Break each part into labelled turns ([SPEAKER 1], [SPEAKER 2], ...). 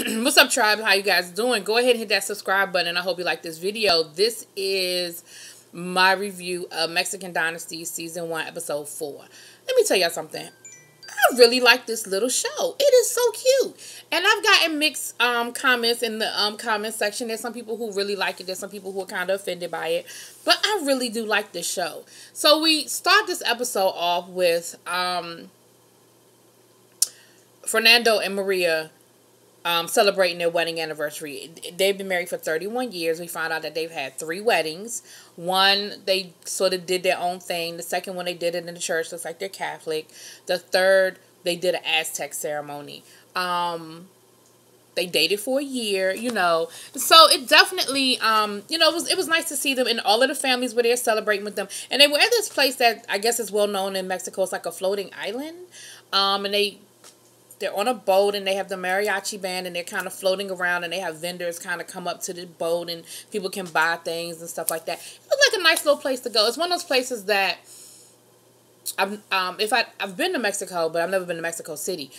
[SPEAKER 1] What's up, tribe? How you guys doing? Go ahead and hit that subscribe button. I hope you like this video. This is my review of Mexican Dynasties Season 1, Episode 4. Let me tell y'all something. I really like this little show. It is so cute. And I've gotten mixed comments in the comment section. There's some people who really like it. There's some people who are kind of offended by it. But I really do like this show. So we start this episode off with Fernando and Maria celebrating their wedding anniversary. They've been married for 31 years. We found out that they've had 3 weddings. One, they sort of did their own thing. The second one, they did it in the church. Looks like they're Catholic. The third, they did an Aztec ceremony. They dated for a year, you know. So it definitely, you know, it was nice to see them, and all of the families were there celebrating with them. And they were at this place that I guess is well known in Mexico. It's like a floating island. And they're on a boat, and they have the mariachi band, and they're kind of floating around, and they have vendors kind of come up to the boat, and people can buy things and stuff like that. It looks like a nice little place to go. It's one of those places that I've been to Mexico, but I've never been to Mexico City.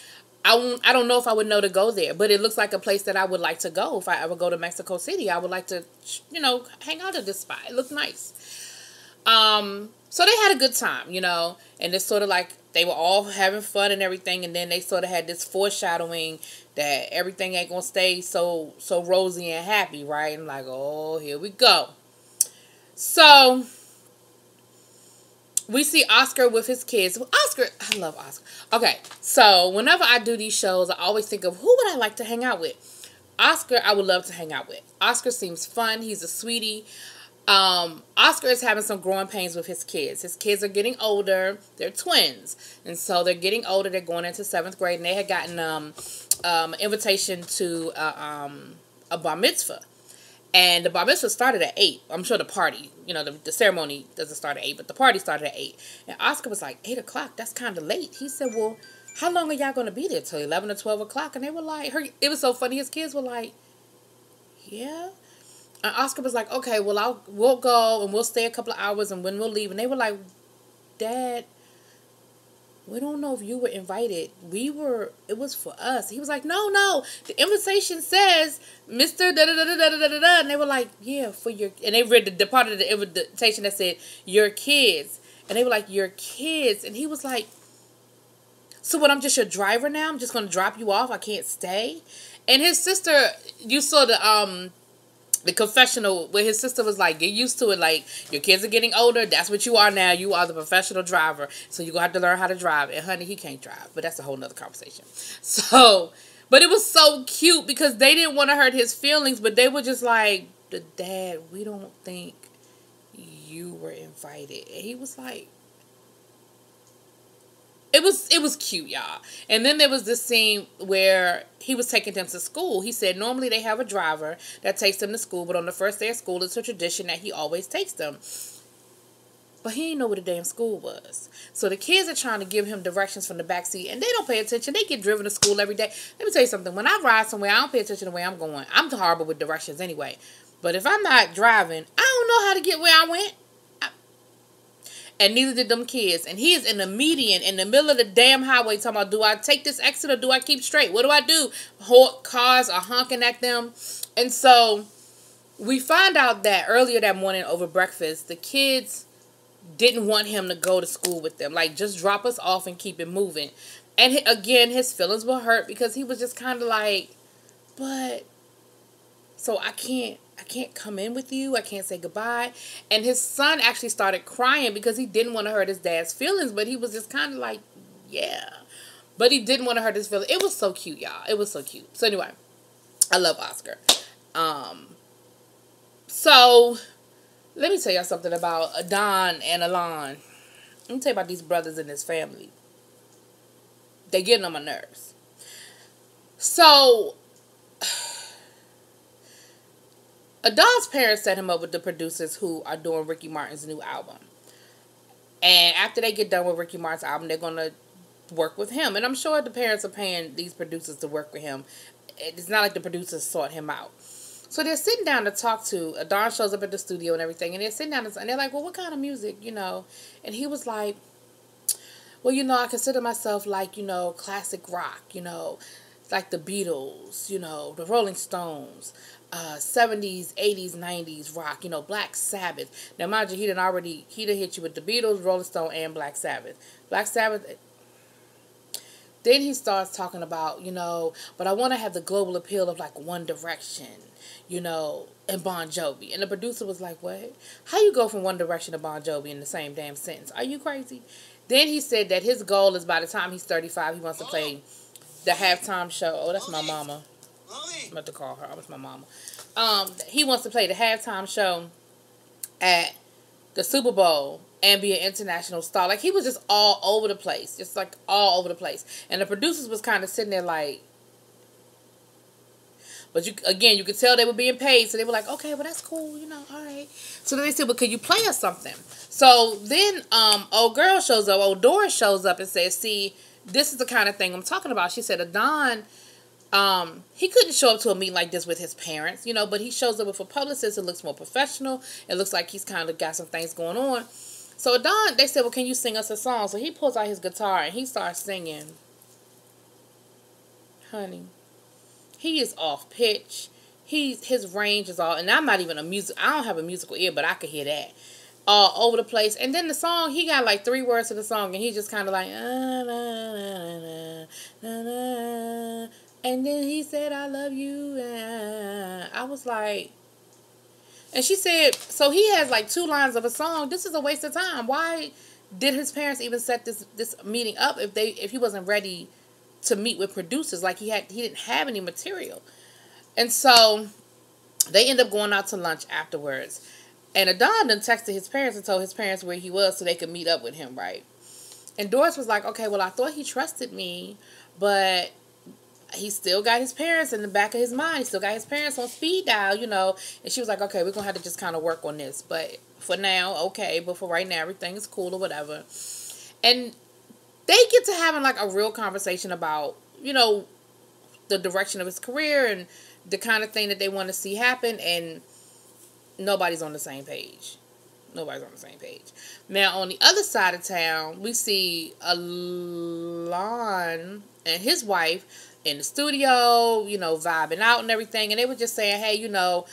[SPEAKER 1] I don't know if I would know to go there, but it looks like a place that I would like to go. If I ever go to Mexico City, I would like to, you know, hang out at this spot. It looks nice. So they had a good time, you know, and it's sort of like they were all having fun and everything, and then they sort of had this foreshadowing that everything ain't gonna stay so rosy and happy, right? And like, oh, here we go. So we see Oscar with his kids. Oscar, I love Oscar. Okay, so whenever I do these shows, I always think of who would I like to hang out with. Oscar, I would love to hang out with. Oscar seems fun. He's a sweetie. Oscar is having some growing pains with his kids. His kids are getting older. They're twins. And so they're getting older. They're going into 7th grade. And they had gotten an invitation to a bar mitzvah. And the bar mitzvah started at 8. I'm sure the party, you know, the ceremony doesn't start at 8, but the party started at 8. And Oscar was like, 8 o'clock, that's kind of late. He said, well, how long are y'all going to be there? Till 11 or 12 o'clock? And they were like, it was so funny. His kids were like, yeah. And Oscar was like, okay, well, we'll go and we'll stay a couple of hours and when we'll leave. And they were like, Dad, we don't know if you were invited. It was for us. He was like, no, the invitation says Mr. da-da-da-da-da-da-da. And they were like, yeah, for your, and they read the part of the invitation that said, your kids. And they were like, your kids. And he was like, so what, I'm just your driver now? I'm just going to drop you off? I can't stay? And his sister, you saw the confessional where his sister was like, get used to it, like, your kids are getting older, that's what you are now, you are the professional driver, so you're gonna have to learn how to drive. And honey, he can't drive, but that's a whole nother conversation. So, but it was so cute because they didn't want to hurt his feelings, but they were just like, Dad, we don't think you were invited. And he was like, it was cute, y'all. And then there was this scene where he was taking them to school. He said normally they have a driver that takes them to school, but on the first day of school, it's a tradition that he always takes them. But he didn't know what the damn school was. So the kids are trying to give him directions from the back seat, and they don't pay attention. They get driven to school every day. Let me tell you something. When I ride somewhere, I don't pay attention to where I'm going. I'm horrible with directions anyway. But if I'm not driving, I don't know how to get where I went. And neither did them kids. And he is in the median, in the middle of the damn highway, talking about, do I take this exit or do I keep straight? What do I do? Cars are honking at them. And so we find out that earlier that morning over breakfast, the kids didn't want him to go to school with them. Like, just drop us off and keep it moving. And again, his feelings were hurt because he was just kind of like, but, so I can't come in with you. I can't say goodbye. And his son actually started crying because he didn't want to hurt his dad's feelings, but he was just kind of like, yeah. But he didn't want to hurt his feelings. It was so cute, y'all. It was so cute. So anyway, I love Oscar. So let me tell y'all something about Adon and Alon. Let me tell you about these brothers in this family. They getting on my nerves. So Adon's parents set him up with the producers who are doing Ricky Martin's new album. And after they get done with Ricky Martin's album, they're going to work with him. And I'm sure the parents are paying these producers to work with him. It's not like the producers sought him out. So they're sitting down to talk to, Adon shows up at the studio and everything. And they're sitting down and they're like, well, what kind of music, you know? And he was like, well, you know, I consider myself like, you know, classic rock, you know. like the Beatles, you know, the Rolling Stones, 70s, 80s, 90s rock, you know, Black Sabbath. Now, mind you, he done hit you with the Beatles, Rolling Stone, and Black Sabbath. Black Sabbath. Then he starts talking about, you know, but I want to have the global appeal of like One Direction, you know, and Bon Jovi. And the producer was like, what? How you go from One Direction to Bon Jovi in the same damn sentence? Are you crazy? Then he said that his goal is by the time he's 35, he wants to play the halftime show. Oh, that's my mama. I'm about to call her. That's my mama. He wants to play the halftime show at the Super Bowl and be an international star. Like, he was just all over the place. Just, like, all over the place. And the producers was kind of sitting there like... But, you could tell they were being paid. So, they were like, okay, well, that's cool, you know, all right. So, then they said, well, could you play us something? So, then old Doris shows up and says, see, this is the kind of thing I'm talking about. She said, Adon... he couldn't show up to a meeting like this with his parents, you know, but he shows up with a publicist. It looks more professional. It looks like he's kind of got some things going on. So Don, they said, well, can you sing us a song? So he pulls out his guitar and he starts singing. Honey, he is off pitch. His range is all, and I'm not even I don't have a musical ear, but I could hear that. All over the place. And then the song, he got like 3 words to the song, and he just kind of like, na, na, na, na, na. And then he said, I love you. I was like, and she said, so he has like 2 lines of a song. This is a waste of time. Why did his parents even set this meeting up if he wasn't ready to meet with producers? Like he didn't have any material. And so they end up going out to lunch afterwards. And Adon then texted his parents and told his parents where he was so they could meet up with him, right? And Doris was like, okay, well, I thought he trusted me, but he still got his parents in the back of his mind. He still got his parents on speed dial, you know. And she was like, okay, we're going to have to just kind of work on this. But for now, okay. But for right now, everything is cool or whatever. And they get to having like a real conversation about, you know, the direction of his career and the kind of thing that they want to see happen. And nobody's on the same page. Nobody's on the same page. Now, on the other side of town, we see Alon and his wife in the studio, you know, vibing out and everything. And they were just saying, hey, you know,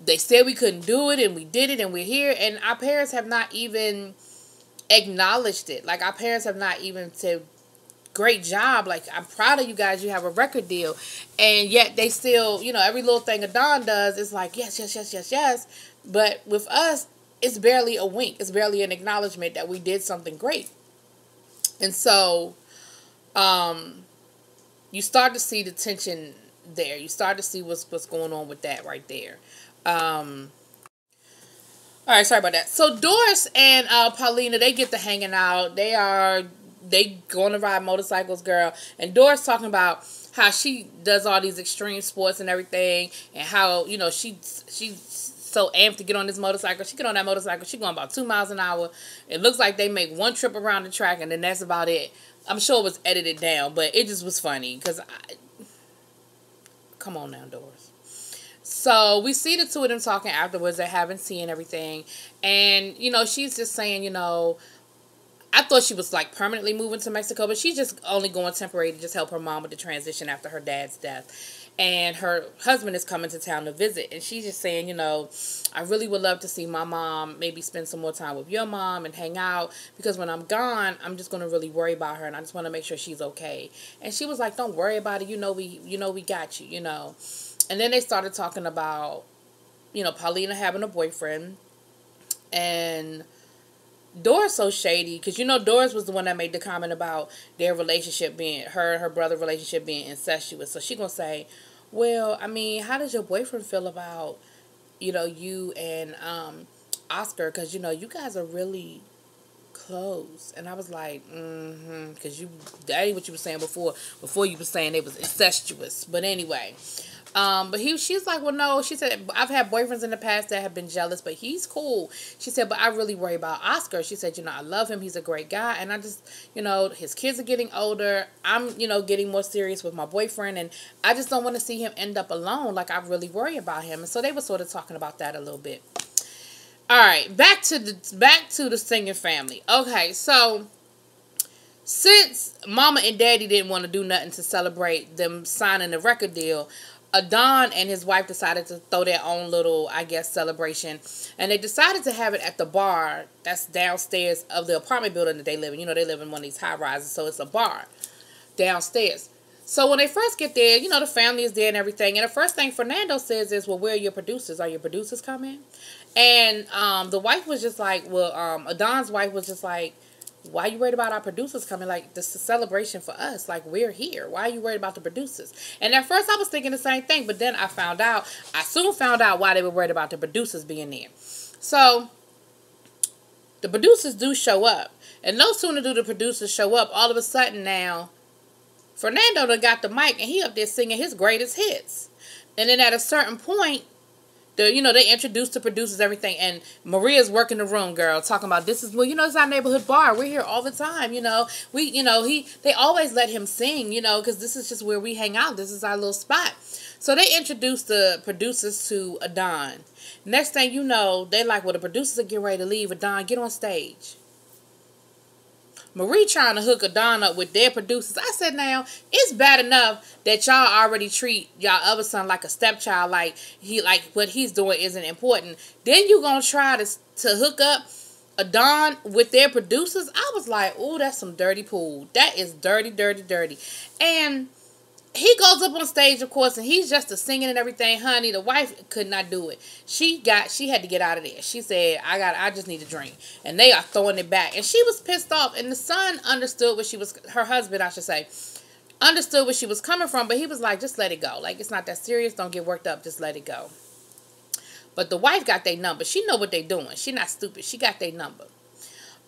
[SPEAKER 1] they said we couldn't do it and we did it and we're here. And our parents have not even acknowledged it. Like, our parents have not even said, great job. Like, I'm proud of you guys. You have a record deal. And yet they still, you know, every little thing Adon does is like, yes, yes, yes, yes, yes. But with us, it's barely a wink. It's barely an acknowledgement that we did something great. And so, you start to see the tension there. You start to see what's going on with that right there. All right, sorry about that. So Doris and Paulina, they get to hanging out. They going to ride motorcycles, girl. And Doris talking about how she does all these extreme sports and everything, and how, you know, she's so amped to get on this motorcycle. She get on that motorcycle. She going about 2 miles an hour. It looks like they make 1 trip around the track, and then that's about it. I'm sure it was edited down, but it just was funny because come on now, Doris. So we see the 2 of them talking afterwards. They're having tea and everything, and you know, she's just saying, you know, I thought she was like permanently moving to Mexico, but she's just only going temporary to just help her mom with the transition after her dad's death. And her husband is coming to town to visit. And she's just saying, you know, I really would love to see my mom, maybe spend some more time with your mom and hang out. Because when I'm gone, I'm just going to really worry about her. And I just want to make sure she's okay. And she was like, don't worry about it. You know, we got you, you know. And then they started talking about, you know, Paulina having a boyfriend. And Doris so shady. Because, you know, Doris was the one that made the comment about their relationship being, her and her brother relationship being incestuous. So she going to say, well, I mean, how does your boyfriend feel about, you know, you and Oscar? Because, you know, you guys are really close. And I was like, because that ain't what you were saying before. Before you were saying they was incestuous. But anyway, but she's like, well, no. She said, I've had boyfriends in the past that have been jealous, but he's cool. She said, but I really worry about Oscar. She said, you know, I love him. He's a great guy. And I just, you know, his kids are getting older. I'm, you know, getting more serious with my boyfriend. And I just don't want to see him end up alone. Like, I really worry about him. And so they were sort of talking about that a little bit. All right. Back to the singing family. Okay. So since Mama and Daddy didn't want to do nothing to celebrate them signing the record deal, Adon and his wife decided to throw their own little, I guess, celebration. And they decided to have it at the bar that's downstairs of the apartment building that they live in. You know, they live in one of these high rises, so it's a bar downstairs. So when they first get there, you know, the family is there and everything. And the first thing Fernando says is, well, where are your producers? Are your producers coming? And the wife was just like, well, Adon's wife was just like, why are you worried about our producers coming? Like, this is a celebration for us. Like, we're here. Why are you worried about the producers? And at first I was thinking the same thing, but then I soon found out why they were worried about the producers being there. So, the producers do show up. And no sooner do the producers show up, all of a sudden now, Fernando done got the mic and he up there singing his greatest hits. And then at a certain point, they introduced the producers, everything, and Maria's working the room, girl, talking about this is, well, it's our neighborhood bar. We're here all the time, they always let him sing, because this is just where we hang out. This is our little spot. So they introduced the producers to Adon. Next thing you know, they like, well, the producers are getting ready to leave. Adon, get on stage. Marie trying to hook Adon up with their producers. I said, now, it's bad enough that y'all already treat y'all other son like a stepchild, like what he's doing isn't important. Then you gonna try to hook up Adon with their producers? I was like, oh, that's some dirty pool. That is dirty, dirty, dirty. And he goes up on stage, of course, and he's just singing and everything. Honey, the wife could not do it. She had to get out of there. She said, I just need a drink. And they are throwing it back. And she was pissed off. And the son understood her husband, I should say, understood where she was coming from. But he was like, just let it go. Like, it's not that serious. Don't get worked up. Just let it go. But the wife got their number. She know what they doing. She not stupid. She got their number.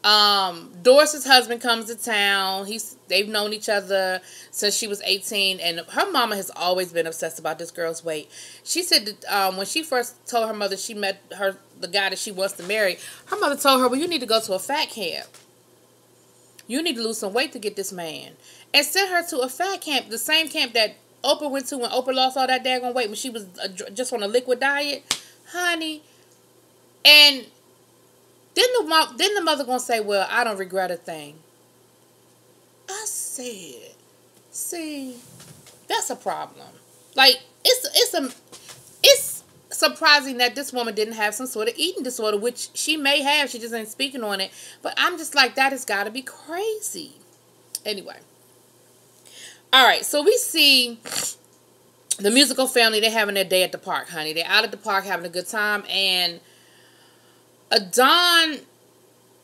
[SPEAKER 1] Doris's husband comes to town. They've known each other since she was 18, and her mama has always been obsessed about this girl's weight. She said that when she first told her mother she met the guy that she wants to marry, her mother told her, well, you need to go to a fat camp. You need to lose some weight to get this man. And sent her to a fat camp, the same camp that Oprah went to when Oprah lost all that daggone weight when she was just on a liquid diet. Honey. And then the mother gonna say, well, I don't regret a thing. I said, see, that's a problem. Like, it's surprising that this woman didn't have some sort of eating disorder, which she may have. She just ain't speaking on it. But I'm just like, that has got to be crazy. Anyway. All right, so we see the musical family. They're having their day at the park, honey. They're out at the park having a good time, and Adon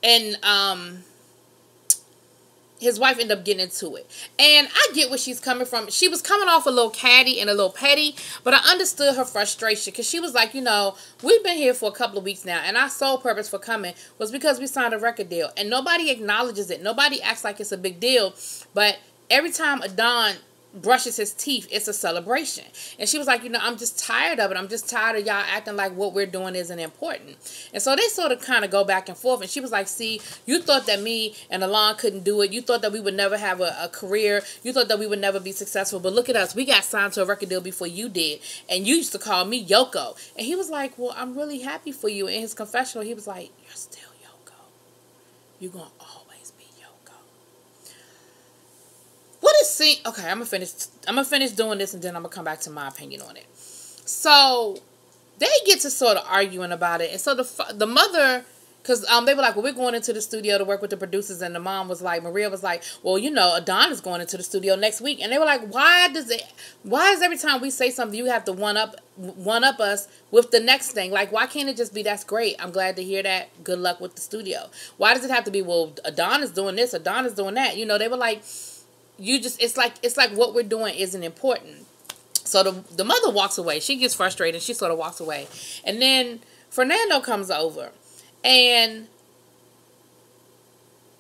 [SPEAKER 1] and his wife end up getting into it. And I get where she's coming from. She was coming off a little catty and a little petty, but I understood her frustration because she was like, we've been here for a couple of weeks now, and our sole purpose for coming was because we signed a record deal. And nobody acknowledges it. Nobody acts like it's a big deal. But every time Adon brushes his teeth, it's a celebration. And she was like, I'm just tired of it. I'm just tired of y'all acting like what we're doing isn't important. And so they sort of kind of go back and forth. And she was like, see, you thought that me and Alon couldn't do it. You thought that we would never have a career. You thought that we would never be successful. But look at us. We got signed to a record deal before you did. And you used to call me Yoko. And he was like, well, I'm really happy for you. In his confessional, he was like, you're still Yoko. You're going to always be Yoko. What is scene? Okay, I'm gonna finish doing this, and then I'm gonna come back to my opinion on it. So they get to sort of arguing about it, and so the mother, because they were like, well, we're going into the studio to work with the producers, and the mom was like, Maria was like, well, Adon is going into the studio next week, and they were like, why is every time we say something you have to one up us with the next thing? Like, why can't it just be, that's great, I'm glad to hear that, good luck with the studio? Why does it have to be, well, Adon is doing this, Adon is doing that? They were like, it's like what we're doing isn't important. So the mother walks away. She gets frustrated. She sort of walks away. And then Fernando comes over. And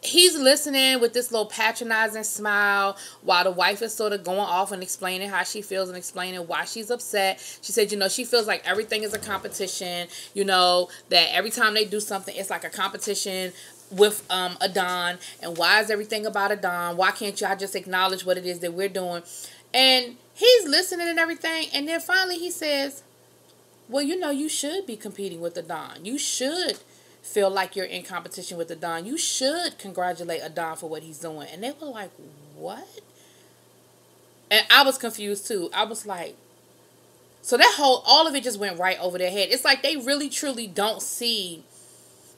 [SPEAKER 1] he's listening with this little patronizing smile while the wife is sort of going off and explaining how she feels and explaining why she's upset. She said, she feels like everything is a competition, that every time they do something, it's like a competition with Adon, and why is everything about Adon? Why can't y'all just acknowledge what it is that we're doing? And he's listening and everything, and then finally he says, well, you should be competing with Adon. You should feel like you're in competition with Adon. You should congratulate Adon for what he's doing. And they were like, what? And I was confused too. I was like, so all of it just went right over their head. It's like they really truly don't see.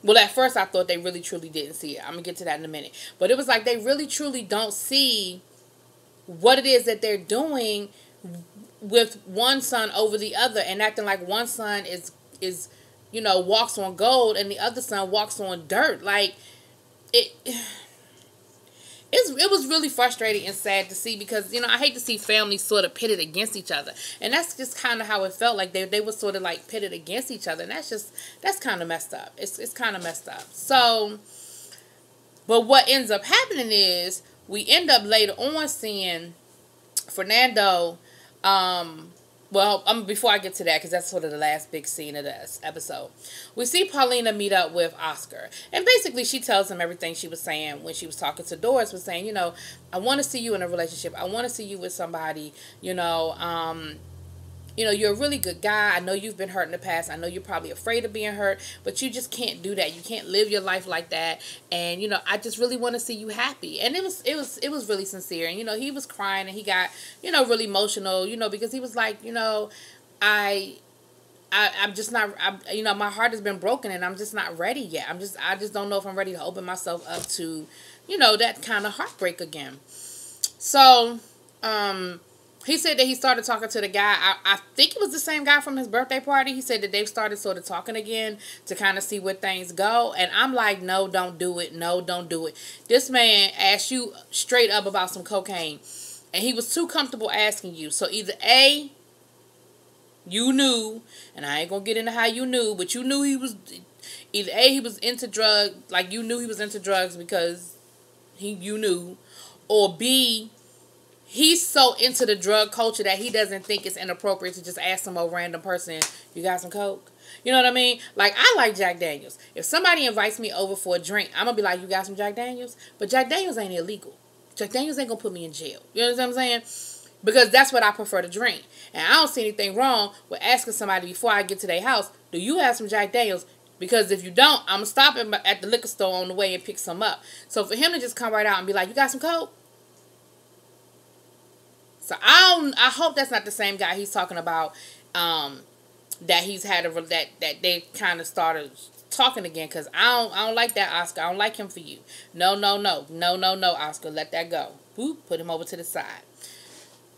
[SPEAKER 1] Well, at first I thought they really truly didn't see it. I'm going to get to that in a minute. But it was like they really truly don't see what it is that they're doing with one son over the other, and acting like one son is walks on gold and the other son walks on dirt. Like it was really frustrating and sad to see, because I hate to see families sort of pitted against each other, and that's just kind of how it felt. Like they were sort of like pitted against each other, and that's kind of messed up. It's kind of messed up. So, but what ends up happening is we end up later on seeing Fernando. Before I get to that, because that's sort of the last big scene of this episode, we see Paulina meet up with Oscar. And basically she tells him everything she was saying when she was talking to Doris, was saying, I want to see you in a relationship. I want to see you with somebody, you're a really good guy. I know you've been hurt in the past. I know you're probably afraid of being hurt, but you just can't do that. You can't live your life like that. And, I just really want to see you happy. And it was really sincere. And, he was crying and he got, really emotional, because he was like, I'm just not, my heart has been broken and I'm just not ready yet. I just don't know if I'm ready to open myself up to, that kind of heartbreak again. So, he said that he started talking to the guy. I think it was the same guy from his birthday party. He said that they've started sort of talking again to kind of see where things go. And I'm like, no, don't do it. No, don't do it. This man asked you straight up about some cocaine, and he was too comfortable asking you. So either A, you knew, and I ain't going to get into how you knew, but you knew he was, either A, he was into drugs, like you knew he was into drugs because you knew, or B, he's so into the drug culture that he doesn't think it's inappropriate to just ask some old random person, you got some coke? You know what I mean? Like, I like Jack Daniels. If somebody invites me over for a drink, I'm going to be like, you got some Jack Daniels? But Jack Daniels ain't illegal. Jack Daniels ain't going to put me in jail. You know what I'm saying? Because that's what I prefer to drink. And I don't see anything wrong with asking somebody before I get to their house, do you have some Jack Daniels? Because if you don't, I'm going to stop him at the liquor store on the way and pick some up. So for him to just come right out and be like, you got some coke? So I hope that's not the same guy he's talking about, that he's had that they kind of started talking again, because I don't like that, Oscar. I don't like him for you. No, Oscar, let that go. Whoop, put him over to the side.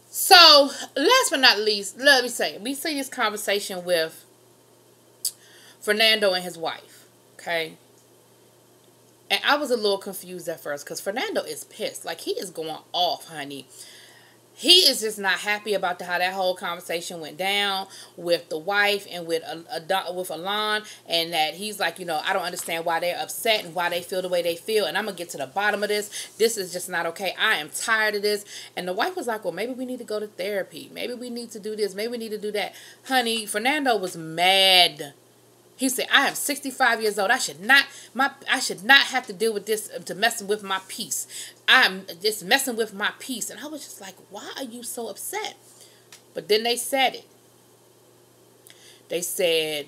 [SPEAKER 1] So last but not least, let me say, we see this conversation with Fernando and his wife, okay? And I was a little confused at first, because Fernando is pissed. Like, he is going off, honey. He is just not happy about how that whole conversation went down with the wife and with Alon, and that he's like, I don't understand why they're upset and why they feel the way they feel, and I'm going to get to the bottom of this. This is just not okay. I am tired of this. And the wife was like, well, maybe we need to go to therapy. Maybe we need to do this. Maybe we need to do that. Honey, Fernando was mad. He said, I am 65 years old. I should not have to deal with this, to messing with my peace. I'm just messing with my peace. And I was just like, why are you so upset? But then they said it. They said,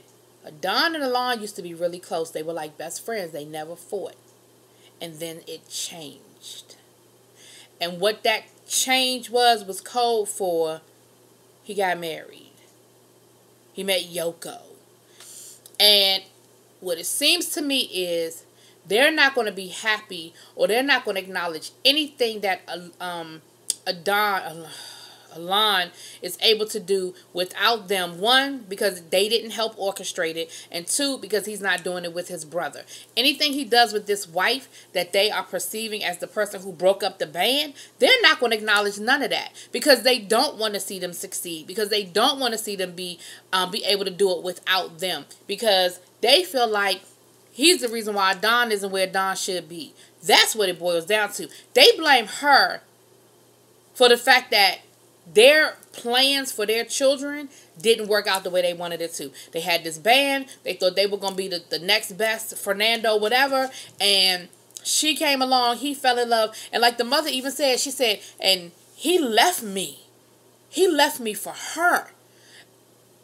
[SPEAKER 1] Don and Alon used to be really close. They were like best friends. They never fought. And then it changed. And what that change was code for, he got married. He met Yoko. And what it seems to me is they're not going to be happy, or they're not going to acknowledge anything that Alon is able to do without them. One, because they didn't help orchestrate it, and two, because he's not doing it with his brother. Anything he does with this wife that they are perceiving as the person who broke up the band, they're not going to acknowledge none of that, because they don't want to see them succeed, because they don't want to see them be able to do it without them, because they feel like he's the reason why Don isn't where Don should be. That's what it boils down to. They blame her for the fact that their plans for their children didn't work out the way they wanted it to. They had this band. They thought they were going to be the next best Fernando, whatever. And she came along. He fell in love. And like the mother even said, she said, and he left me. He left me for her.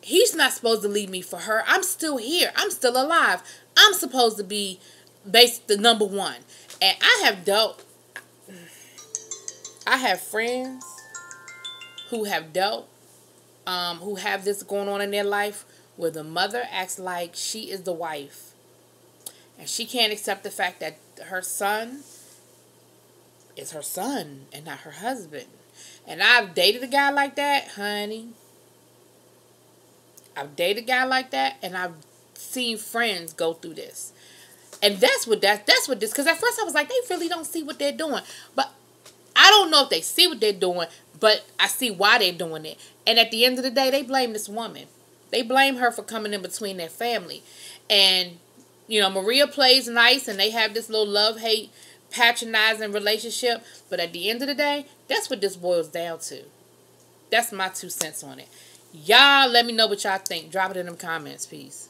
[SPEAKER 1] he's not supposed to leave me for her. I'm still here. I'm still alive. I'm supposed to be the number one. And I have friends who have dealt, who have this going on in their life, where the mother acts like she is the wife. And she can't accept the fact that her son is her son and not her husband. And I've dated a guy like that, honey. I've dated a guy like that, and I've seen friends go through this. And that's what this, because at first I was like, they really don't see what they're doing. But I don't know if they see what they're doing, but I see why they're doing it. And at the end of the day, they blame this woman. They blame her for coming in between their family. And, Maria plays nice, and they have this little love-hate, patronizing relationship. But at the end of the day, that's what this boils down to. That's my 2 cents on it. Y'all let me know what y'all think. Drop it in them comments. Peace.